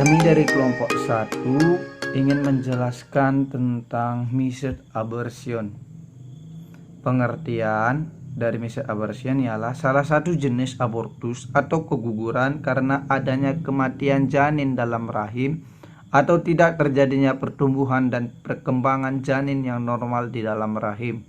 Kami dari kelompok 1 ingin menjelaskan tentang method abortion. Pengertian dari method abortion ialah salah satu jenis abortus atau keguguran karena adanya kematian janin dalam rahim atau tidak terjadinya pertumbuhan dan perkembangan janin yang normal di dalam rahim.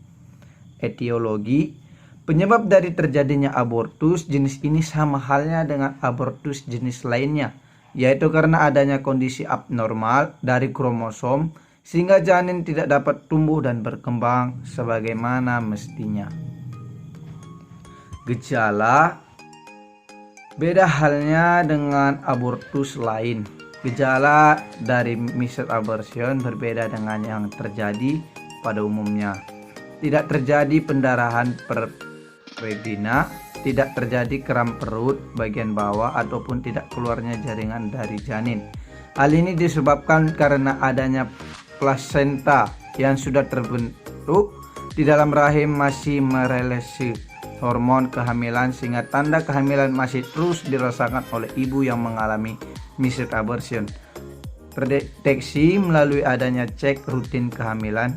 Etiologi. Penyebab dari terjadinya abortus jenis ini sama halnya dengan abortus jenis lainnya, yaitu karena adanya kondisi abnormal dari kromosom sehingga janin tidak dapat tumbuh dan berkembang sebagaimana mestinya. Gejala. Beda halnya dengan abortus lain. Gejala dari method abortion berbeda dengan yang terjadi pada umumnya. Tidak terjadi pendarahan per vagina, tidak terjadi kram perut bagian bawah ataupun tidak keluarnya jaringan dari janin. Hal ini disebabkan karena adanya plasenta yang sudah terbentuk di dalam rahim masih merelesi hormon kehamilan sehingga tanda kehamilan masih terus dirasakan oleh ibu yang mengalami method abortion. Terdeteksi melalui adanya cek rutin kehamilan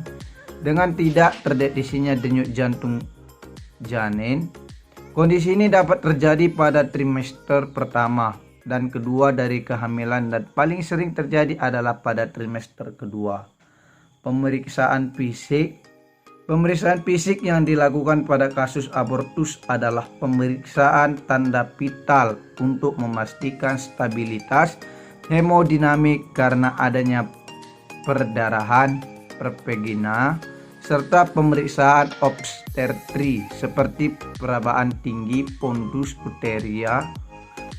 dengan tidak terdeteksinya denyut jantung janin. Kondisi ini dapat terjadi pada trimester pertama dan kedua dari kehamilan dan paling sering terjadi adalah pada trimester kedua. Pemeriksaan fisik. Pemeriksaan fisik yang dilakukan pada kasus abortus adalah pemeriksaan tanda vital untuk memastikan stabilitas hemodinamik karena adanya perdarahan per vagina, serta pemeriksaan obstetri seperti perabaan tinggi pondus uteria,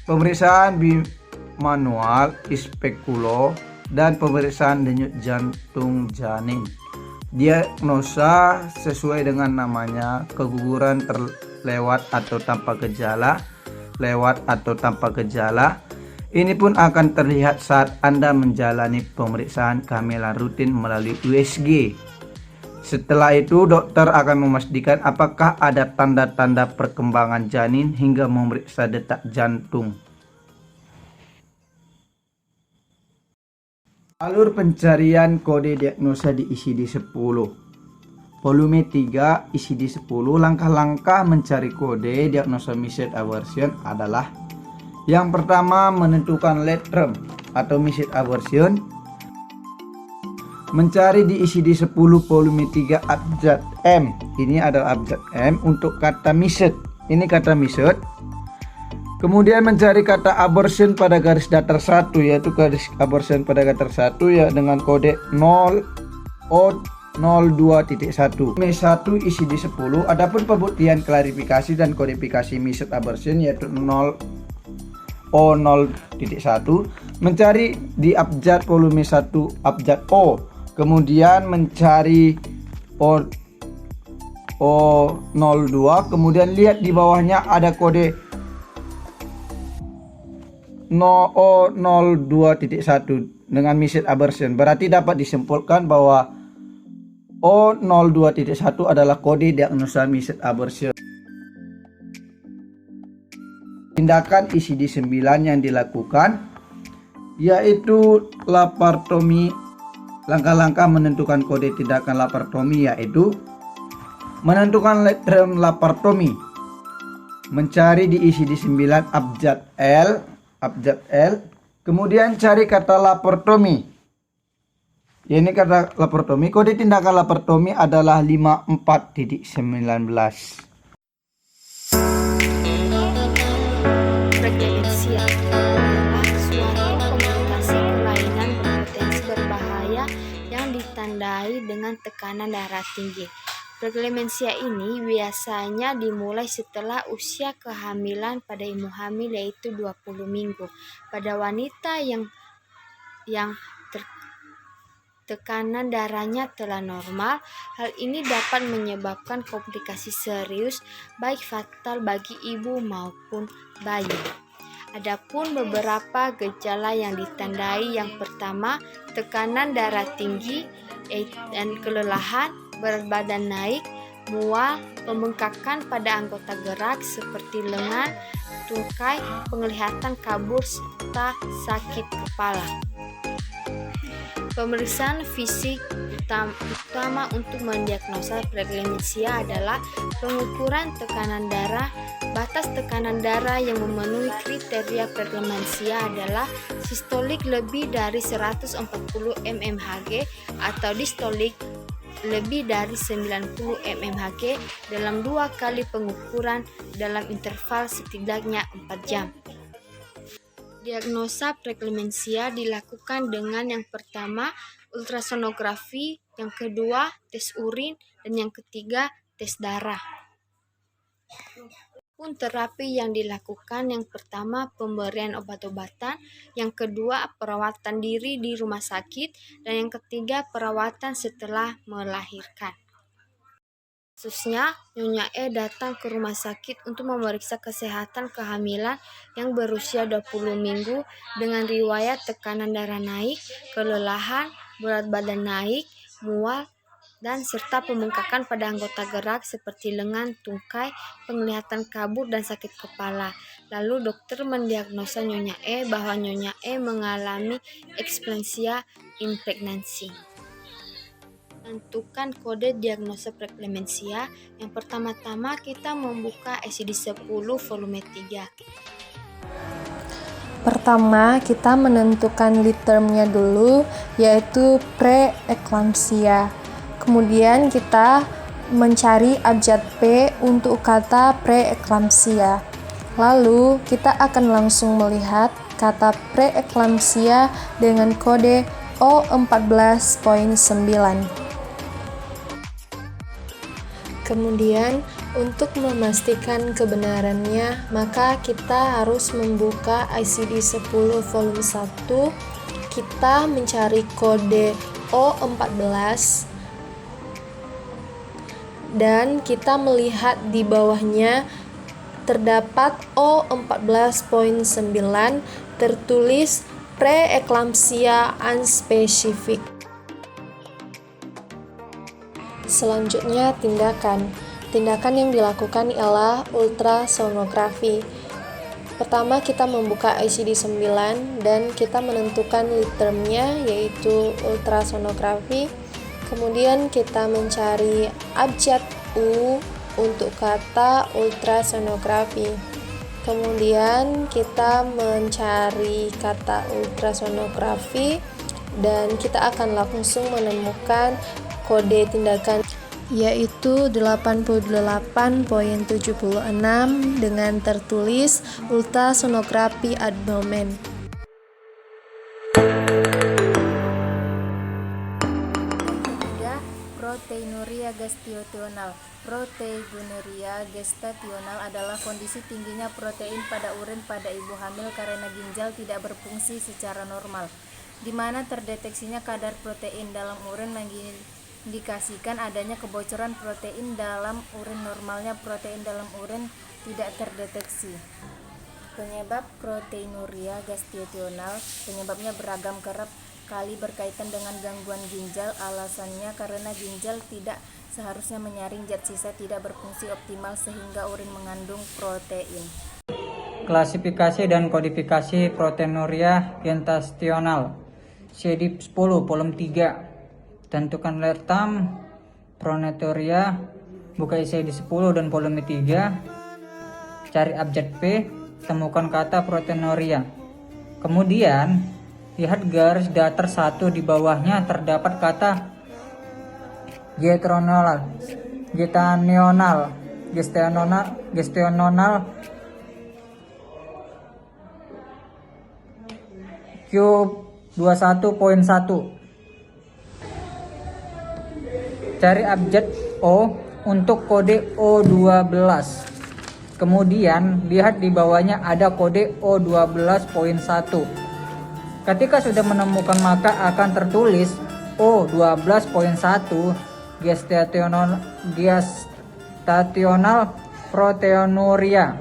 pemeriksaan bimanual spekulo, dan pemeriksaan denyut jantung janin. Diagnosa sesuai dengan namanya, keguguran terlewat atau tanpa gejala, lewat atau tanpa gejala. Ini pun akan terlihat saat Anda menjalani pemeriksaan kehamilan rutin melalui USG. Setelah itu, dokter akan memastikan apakah ada tanda-tanda perkembangan janin hingga memeriksa detak jantung. Alur pencarian kode diagnosa di ICD-10. Volume 3 ICD-10. Langkah-langkah mencari kode diagnosa method abortion adalah: yang pertama, menentukan lead term atau method abortion. Mencari di ICD-10 volume 3 abjad M. Ini adalah abjad M untuk kata method. Ini kata method. Kemudian mencari kata abortion pada garis datar 1, yaitu garis abortion pada datar 1 ya dengan kode 0O02.1. M1 ICD-10. Adapun pembuktian klarifikasi dan kodifikasi method abortion yaitu 0O0.1. Mencari di abjad volume 1 abjad O. Kemudian mencari O02, kemudian lihat di bawahnya ada kode O02.1 dengan method abortion. Berarti dapat disimpulkan bahwa O02.1 adalah kode diagnosa method abortion. Tindakan ICD-9 yang dilakukan yaitu laparotomi. Langkah-langkah menentukan kode tindakan laparotomi yaitu menentukan lead term laparotomi, mencari di ICD-9 abjad L, kemudian cari kata laparotomi. Ini kata laparotomi. Kode tindakan laparotomi adalah 54.19. Preeklemsia adalah suatu komplikasi kelainan berpotensi berbahaya yang ditandai dengan tekanan darah tinggi. Preeklemsia ini biasanya dimulai setelah usia kehamilan pada ibu hamil yaitu 20 minggu. Pada wanita yang tekanan darahnya telah normal, hal ini dapat menyebabkan komplikasi serius baik fatal bagi ibu maupun bayi. Adapun beberapa gejala yang ditandai, yang pertama, tekanan darah tinggi dan kelelahan, berat badan naik, mual, pembengkakan pada anggota gerak seperti lengan, tungkai, penglihatan kabur, serta sakit kepala. Pemeriksaan fisik utama untuk mendiagnosa preeklamsia adalah pengukuran tekanan darah. Batas tekanan darah yang memenuhi kriteria preeklamsia adalah sistolik lebih dari 140 mmHg atau distolik lebih dari 90 mmHg dalam 2 kali pengukuran dalam interval setidaknya 4 jam. Diagnosa preeklamsia dilakukan dengan yang pertama ultrasonografi, yang kedua tes urin, dan yang ketiga tes darah. Terapi yang dilakukan yang pertama pemberian obat-obatan, yang kedua perawatan diri di rumah sakit, dan yang ketiga perawatan setelah melahirkan. Kasusnya, Nyonya E datang ke rumah sakit untuk memeriksa kesehatan kehamilan yang berusia 20 minggu dengan riwayat tekanan darah naik, kelelahan, berat badan naik, mual, dan serta pembengkakan pada anggota gerak seperti lengan, tungkai, penglihatan kabur, dan sakit kepala. Lalu dokter mendiagnosa Nyonya E bahwa Nyonya E mengalami eksplansia in pregnancy. Tentukan kode diagnosa preeklamsia. Yang pertama-tama kita membuka ICD-10 volume 3. Pertama, kita menentukan lead term-nya dulu, yaitu preeklamsia. Kemudian kita mencari abjad P untuk kata preeklamsia. Lalu kita akan langsung melihat kata preeklamsia dengan kode O14.9. Kemudian, untuk memastikan kebenarannya, maka kita harus membuka ICD-10 volume 1. Kita mencari kode O14 dan kita melihat di bawahnya terdapat O14.9 tertulis preeklamsia unspecific. Selanjutnya tindakan yang dilakukan ialah ultrasonografi. Pertama kita membuka ICD-9 dan kita menentukan lead term-nya yaitu ultrasonografi. Kemudian kita mencari abjad U untuk kata ultrasonografi. Kemudian kita mencari kata ultrasonografi dan kita akan langsung menemukan kode tindakan yaitu 88.76 dengan tertulis ultrasonografi abdomen. Ketiga, proteinuria gestasional. Proteinuria gestasional adalah kondisi tingginya protein pada urin pada ibu hamil karena ginjal tidak berfungsi secara normal, di mana terdeteksinya kadar protein dalam urin mengindikasikan adanya kebocoran protein dalam urin. Normalnya protein dalam urin tidak terdeteksi. Penyebab proteinuria gestasional, penyebabnya beragam, kerap kali berkaitan dengan gangguan ginjal. Alasannya karena ginjal tidak seharusnya menyaring zat sisa tidak berfungsi optimal sehingga urin mengandung protein. Klasifikasi dan kodifikasi proteinuria gestasional. ICD-10 volume 3. Tentukan lead term proteinuria, buka ICD-10 dan volume 3. Cari abjad P, temukan kata proteinuria. Kemudian lihat garis datar 1 di bawahnya terdapat kata gestasional Q21.1. Cari abjad O untuk kode O12. Kemudian lihat di bawahnya ada kode O12.1. Ketika sudah menemukan maka akan tertulis O12.1 gestasional proteinuria.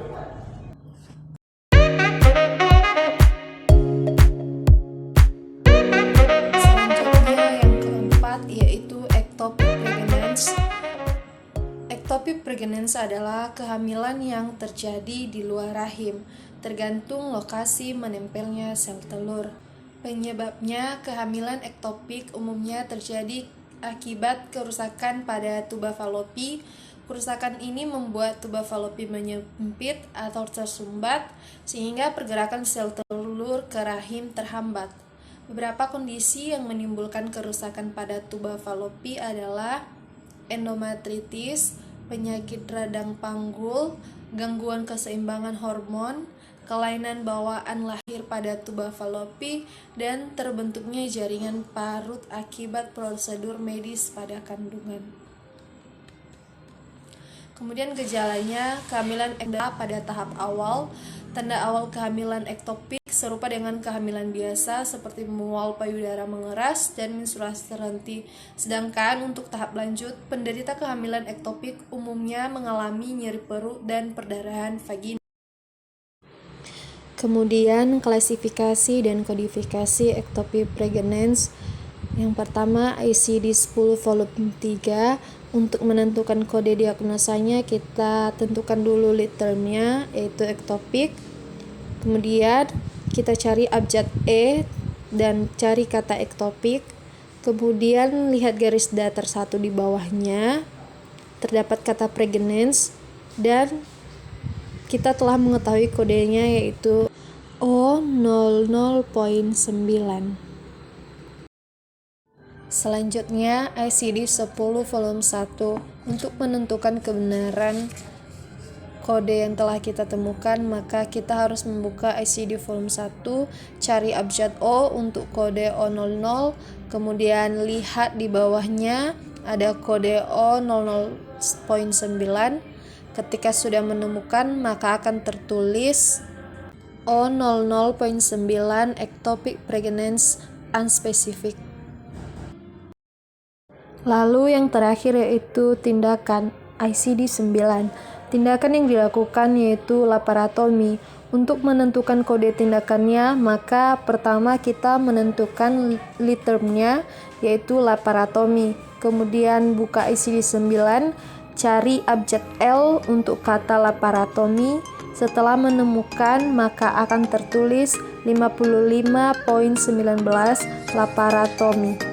pregnancy adalah kehamilan yang terjadi di luar rahim, tergantung lokasi menempelnya sel telur. Penyebabnya, kehamilan ektopik umumnya terjadi akibat kerusakan pada tuba falopi. Kerusakan ini membuat tuba falopi menyempit atau tersumbat, sehingga pergerakan sel telur ke rahim terhambat. Beberapa kondisi yang menimbulkan kerusakan pada tuba falopi adalah endometritis, penyakit radang panggul, gangguan keseimbangan hormon, kelainan bawaan lahir pada tuba falopi, dan terbentuknya jaringan parut akibat prosedur medis pada kandungan. Kemudian gejalanya, kehamilan pada tahap awal. Tanda awal kehamilan ektopik serupa dengan kehamilan biasa seperti mual payudara mengeras dan menstruasi terhenti. Sedangkan untuk tahap lanjut, penderita kehamilan ektopik umumnya mengalami nyeri perut dan perdarahan vagina. Kemudian klasifikasi dan kodifikasi ectopic pregnancy. Yang pertama ICD-10 volume 3. Untuk menentukan kode diagnosanya kita tentukan dulu lead termnya yaitu ectopic. Kemudian kita cari abjad E dan cari kata ectopic. Kemudian lihat garis datar 1 di bawahnya terdapat kata pregnancy dan kita telah mengetahui kodenya yaitu O00.9. Selanjutnya ICD-10 volume 1. Untuk menentukan kebenaran kode yang telah kita temukan, maka kita harus membuka ICD volume 1, cari abjad O untuk kode O00, kemudian lihat di bawahnya ada kode O00.9. Ketika sudah menemukan, maka akan tertulis O00.9 ectopic pregnancy unspecific. Lalu yang terakhir yaitu tindakan ICD-9. Tindakan yang dilakukan yaitu laparotomi. Untuk menentukan kode tindakannya, maka pertama kita menentukan lead termnya yaitu laparotomi. Kemudian buka ICD-9, cari abjad L untuk kata laparotomi. Setelah menemukan, maka akan tertulis 55.19 laparotomi.